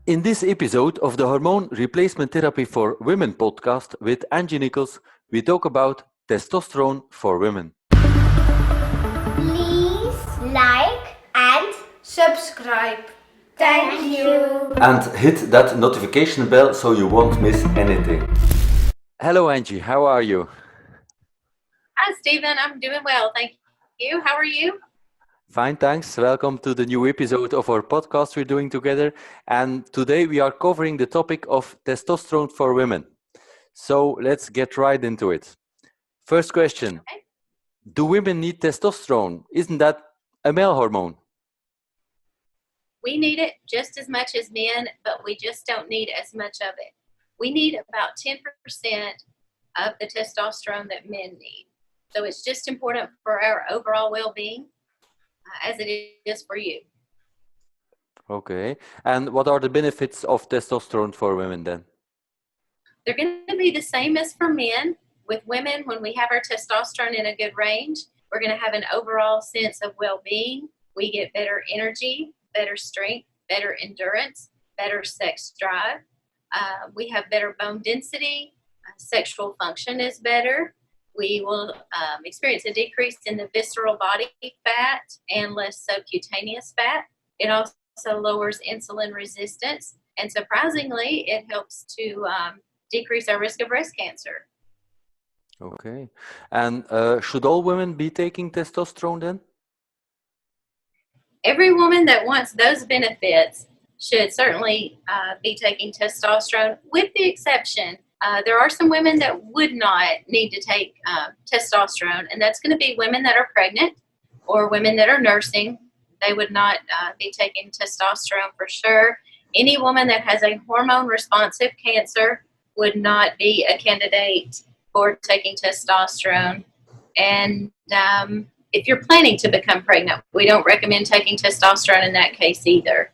In this episode of the Hormone Replacement Therapy for Women podcast with Angie Nichols, we talk about testosterone for women. Please like and subscribe. Thank you. And hit that notification bell so you won't miss anything. Hello, Angie. How are you? Hi, Stephen. I'm doing well. Thank you. How are you? Fine, thanks. Welcome to the new episode of our podcast we're doing together. And today we are covering the topic of testosterone for women. So let's get right into it. First question. Okay. Do women need testosterone? Isn't that a male hormone? We need it just as much as men, but we just don't need as much of it. We need about 10% of the testosterone that men need. So it's just important for our overall well-being as it is for you. Okay. And what are the benefits of testosterone for women then? They're going to be the same as for men. With women, when we have our testosterone in a good range, we're going to have an overall sense of well-being. We get better energy, better strength, better endurance, better sex drive. We have better bone density. Sexual function is better. We will experience a decrease in the visceral body fat and less subcutaneous fat. It also lowers insulin resistance. And surprisingly, it helps to decrease our risk of breast cancer. Okay. And should all women be taking testosterone then? Every woman that wants those benefits should certainly be taking testosterone, with the exception, there are some women that would not need to take testosterone, and that's going to be women that are pregnant or women that are nursing. They would not be taking testosterone for sure. Any woman that has a hormone-responsive cancer would not be a candidate for taking testosterone. And if you're planning to become pregnant, we don't recommend taking testosterone in that case either.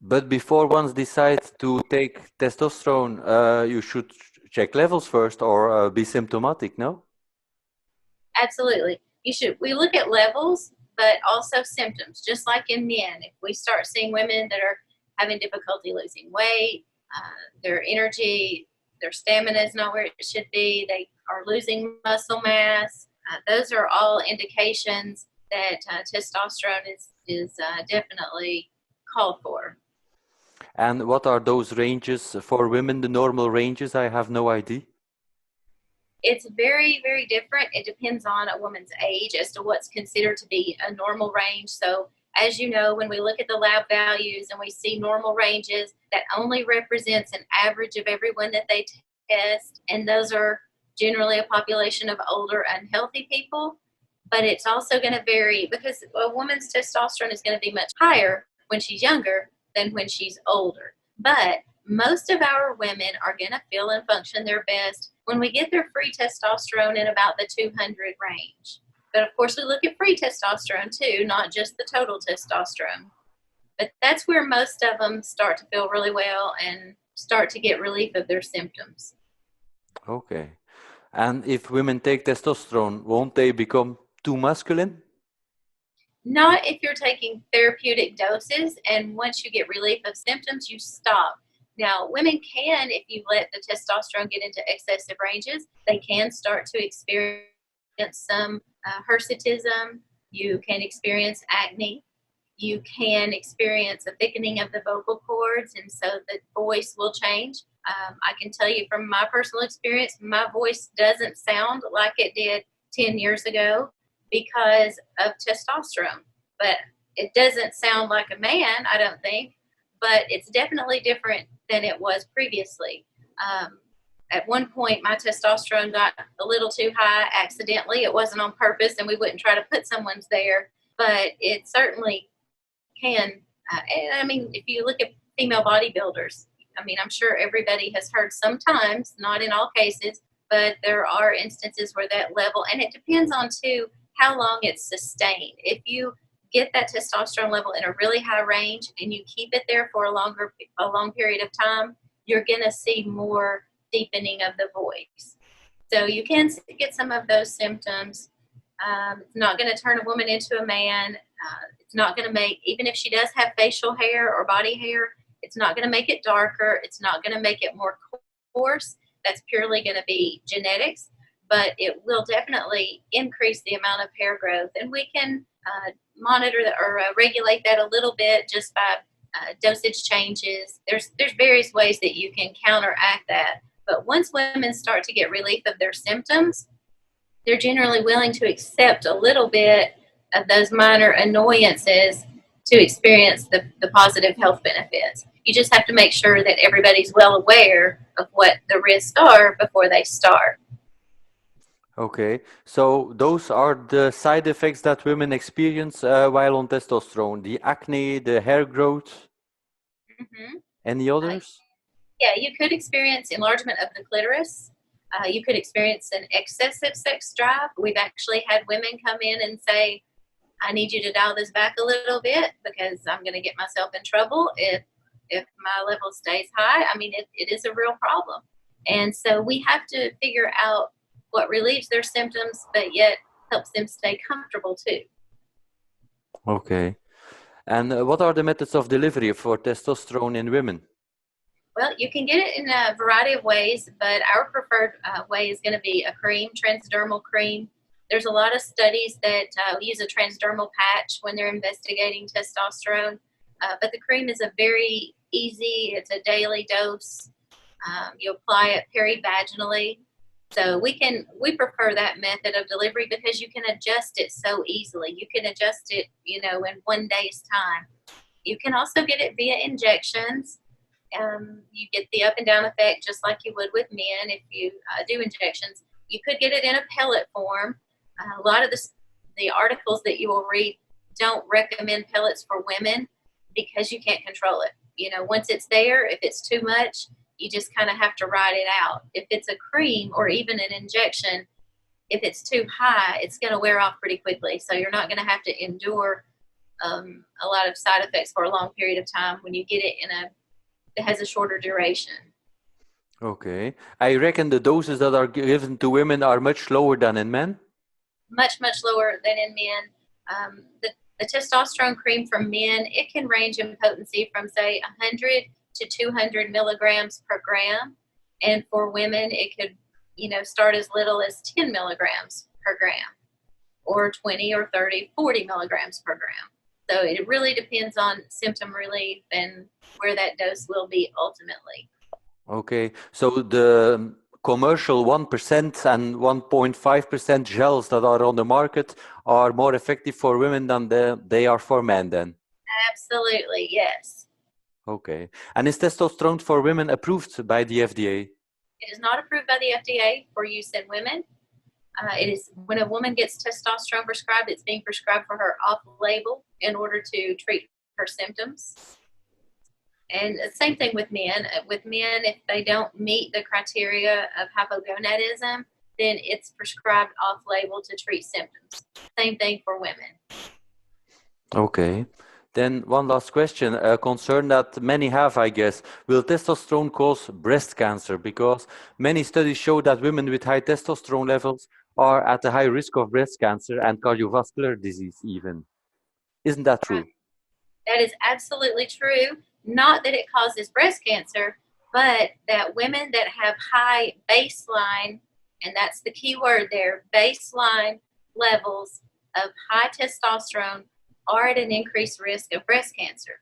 But before one decides to take testosterone, you should check levels first or be symptomatic, no? Absolutely. We look at levels, but also symptoms, just like in men. If we start seeing women that are having difficulty losing weight, their energy, their stamina is not where it should be, they are losing muscle mass, those are all indications that testosterone is definitely called for. And what are those ranges for women, the normal ranges? I have no idea. It's very, very different. It depends on a woman's age as to what's considered to be a normal range. So as you know, when we look at the lab values and we see normal ranges, that only represents an average of everyone that they test. And those are generally a population of older, unhealthy people. But it's also going to vary because a woman's testosterone is going to be much higher when she's younger than when she's older. But most of our women are going to feel and function their best when we get their free testosterone in about the 200 range. But of course, we look at free testosterone too, not just the total testosterone. But that's where most of them start to feel really well and start to get relief of their symptoms. Okay. And if women take testosterone, won't they become too masculine? Not if you're taking therapeutic doses, and once you get relief of symptoms, you stop. Now, women can, if you let the testosterone get into excessive ranges, they can start to experience some hirsutism. You can experience acne. You can experience a thickening of the vocal cords, and so the voice will change. I can tell you from my personal experience, my voice doesn't sound like it did 10 years ago because of testosterone. But it doesn't sound like a man, I don't think, but it's definitely different than it was previously. At one point, my testosterone got a little too high accidentally. It wasn't on purpose, and we wouldn't try to put someone's there, but it certainly can. And I mean, if you look at female bodybuilders, I mean, I'm sure everybody has heard sometimes, not in all cases, but there are instances where that level, and it depends on too how long it's sustained. If you get that testosterone level in a really high range and you keep it there for a long period of time, you're going to see more deepening of the voice. So you can get some of those symptoms. It's not going to turn a woman into a man. It's not going to make, even if she does have facial hair or body hair, it's not going to make it darker. It's not going to make it more coarse. That's purely going to be genetics, but it will definitely increase the amount of hair growth. And we can monitor or regulate that a little bit just by dosage changes. There's various ways that you can counteract that. But once women start to get relief of their symptoms, they're generally willing to accept a little bit of those minor annoyances to experience the positive health benefits. You just have to make sure that everybody's well aware of what the risks are before they start. Okay, so those are the side effects that women experience while on testosterone: the acne, the hair growth. Mm-hmm. Any others? Yeah, you could experience enlargement of the clitoris. You could experience an excessive sex drive. We've actually had women come in and say, I need you to dial this back a little bit because I'm going to get myself in trouble if my level stays high. I mean, it is a real problem. And so we have to figure out what relieves their symptoms, but yet helps them stay comfortable too. Okay. And what are the methods of delivery for testosterone in women? Well, you can get it in a variety of ways, but our preferred way is going to be a cream, transdermal cream. There's a lot of studies that use a transdermal patch when they're investigating testosterone, but the cream is a very easy, it's a daily dose. You apply it perivaginally. So we prefer that method of delivery because you can adjust it so easily. You can adjust it, in 1 day's time. You can also get it via injections. You get the up and down effect just like you would with men if you do injections. You could get it in a pellet form. A lot of the articles that you will read don't recommend pellets for women because you can't control it. Once it's there, if it's too much, you just kind of have to ride it out. If it's a cream or even an injection, if it's too high, it's going to wear off pretty quickly. So you're not going to have to endure a lot of side effects for a long period of time when you get it it has a shorter duration. Okay. I reckon the doses that are given to women are much lower than in men. Much, much lower than in men. The testosterone cream for men, it can range in potency from, say, 100 to 200 milligrams per gram. And for women, it could, start as little as 10 milligrams per gram, or 20 or 30, 40 milligrams per gram. So it really depends on symptom relief and where that dose will be ultimately. Okay. So the commercial 1% and 1.5% gels that are on the market are more effective for women than they are for men then? Absolutely, yes. Okay. And is testosterone for women approved by the FDA? It is not approved by the FDA for use in women. It is when a woman gets testosterone prescribed, it's being prescribed for her off-label in order to treat her symptoms. And the same thing with men. With men, if they don't meet the criteria of hypogonadism, then it's prescribed off-label to treat symptoms. Same thing for women. Okay. Then one last question, a concern that many have, I guess. Will testosterone cause breast cancer? Because many studies show that women with high testosterone levels are at a high risk of breast cancer and cardiovascular disease even. Isn't that true? That is absolutely true. Not that it causes breast cancer, but that women that have high baseline, and that's the key word there, baseline levels of high testosterone are at an increased risk of breast cancer.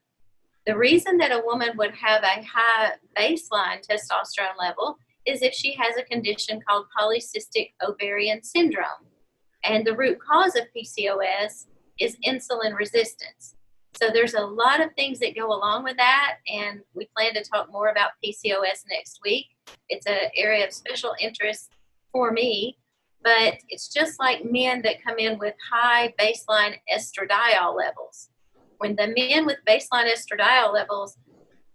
The reason that a woman would have a high baseline testosterone level is if she has a condition called polycystic ovarian syndrome. And the root cause of PCOS is insulin resistance. So there's a lot of things that go along with that, and we plan to talk more about PCOS next week. It's an area of special interest for me, but it's just like men that come in with high baseline estradiol levels. When the men with baseline estradiol levels,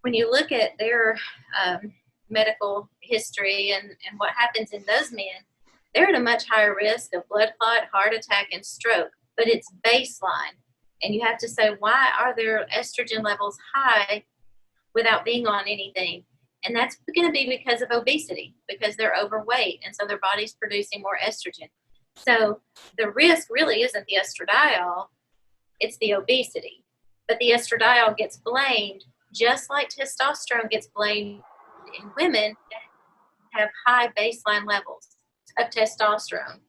when you look at their medical history and what happens in those men, they're at a much higher risk of blood clot, heart attack, and stroke, but it's baseline. And you have to say, why are their estrogen levels high without being on anything? And that's going to be because of obesity, because they're overweight, and so their body's producing more estrogen. So the risk really isn't the estradiol. it's the obesity. But the estradiol gets blamed just like testosterone gets blamed in women that have high baseline levels of testosterone.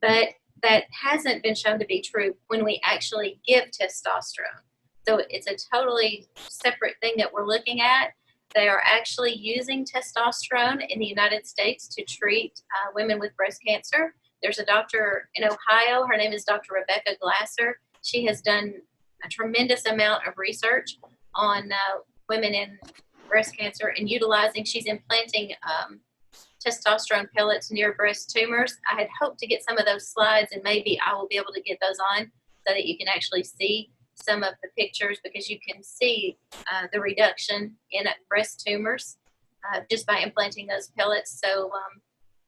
But that hasn't been shown to be true when we actually give testosterone. So it's a totally separate thing that we're looking at. They are actually using testosterone in the United States to treat women with breast cancer. There's a doctor in Ohio. Her name is Dr. Rebecca Glasser. She has done a tremendous amount of research on women in breast cancer and she's implanting testosterone pellets near breast tumors. I had hoped to get some of those slides, and maybe I will be able to get those on so that you can actually see some of the pictures, because you can see the reduction in breast tumors just by implanting those pellets. So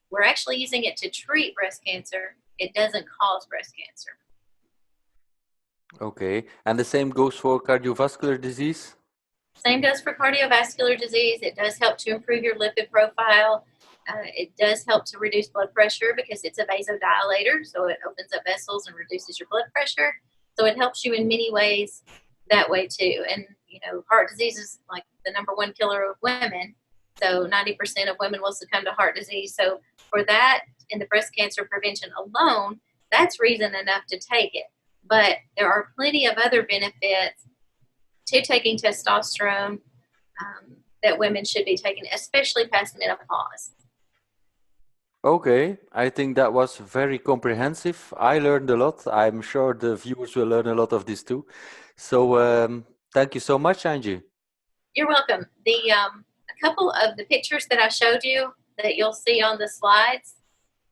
we're actually using it to treat breast cancer. It doesn't cause breast cancer. Okay, and the same goes for cardiovascular disease? Same goes for cardiovascular disease. It does help to improve your lipid profile. It does help to reduce blood pressure because it's a vasodilator, so it opens up vessels and reduces your blood pressure. So it helps you in many ways that way too. And, heart disease is like the number one killer of women. So 90% of women will succumb to heart disease. So for that and the breast cancer prevention alone, that's reason enough to take it. But there are plenty of other benefits to taking testosterone that women should be taking, especially past menopause. Okay, I think that was very comprehensive. I learned a lot. I'm sure the viewers will learn a lot of this too. So thank you so much, Angie. You're welcome. A couple of the pictures that I showed you that you'll see on the slides,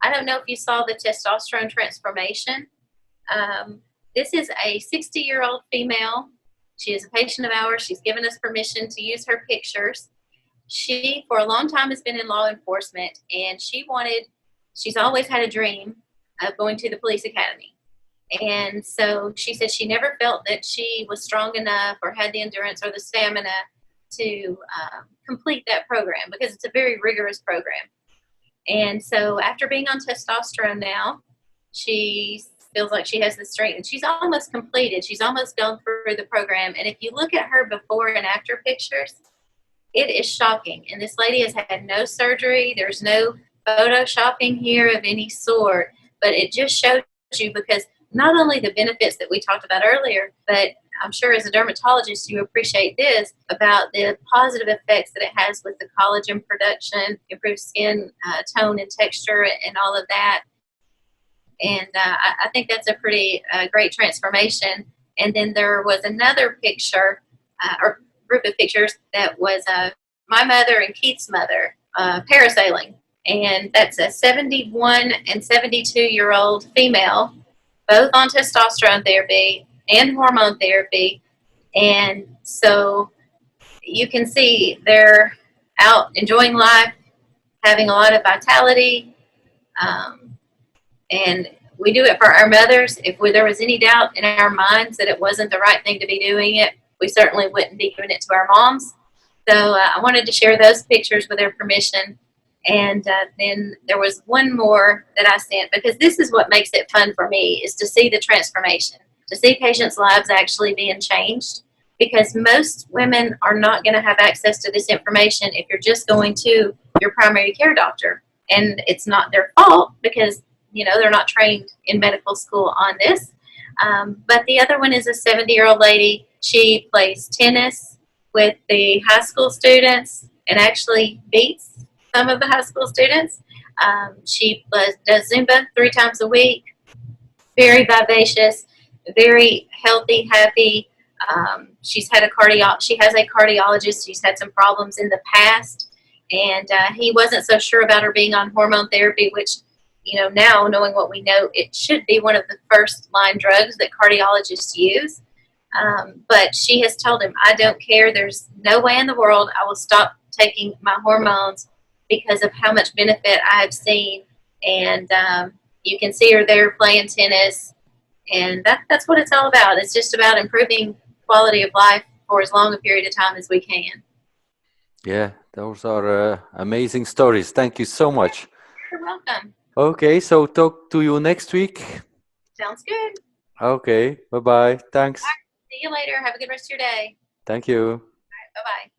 I don't know if you saw the testosterone transformation. This is a 60-year-old female. She is a patient of ours. She's given us permission to use her pictures. She, for a long time, has been in law enforcement, and she's always had a dream of going to the police academy. And so she said she never felt that she was strong enough or had the endurance or the stamina to complete that program, because it's a very rigorous program. And so after being on testosterone now, she feels like she has the strength, and she's almost completed. She's almost gone through the program. And if you look at her before and after pictures, it is shocking. And this lady has had no surgery. There's no photoshopping here of any sort, but it just shows you, because not only the benefits that we talked about earlier, but I'm sure as a dermatologist you appreciate this about the positive effects that it has with the collagen production, improved skin tone and texture and all of that. And I think that's a pretty great transformation. And then there was another picture or group of pictures that was my mother and Keith's mother parasailing. And that's a 71 and 72-year-old female, both on testosterone therapy and hormone therapy. And so you can see they're out enjoying life, having a lot of vitality. And we do it for our mothers. If there was any doubt in our minds that it wasn't the right thing to be doing it, we certainly wouldn't be giving it to our moms. So I wanted to share those pictures with their permission. And then there was one more that I sent, because this is what makes it fun for me, is to see the transformation, to see patients' lives actually being changed. Because most women are not going to have access to this information if you're just going to your primary care doctor. And it's not their fault, because they're not trained in medical school on this. But the other one is a 70-year-old lady. She plays tennis with the high school students and actually beats some of the high school students. She does Zumba 3 times a week. Very vivacious, very healthy, happy. She has a cardiologist. She's had some problems in the past, and he wasn't so sure about her being on hormone therapy, which now knowing what we know, it should be one of the first line drugs that cardiologists use. But she has told him, I don't care. There's no way in the world I will stop taking my hormones because of how much benefit I have seen. And you can see her there playing tennis. And that's what it's all about. It's just about improving quality of life for as long a period of time as we can. Yeah, those are amazing stories. Thank you so much. You're welcome. Okay, so talk to you next week. Sounds good. Okay. Bye bye. Thanks. See you later. Have a good rest of your day. Thank you. Bye bye.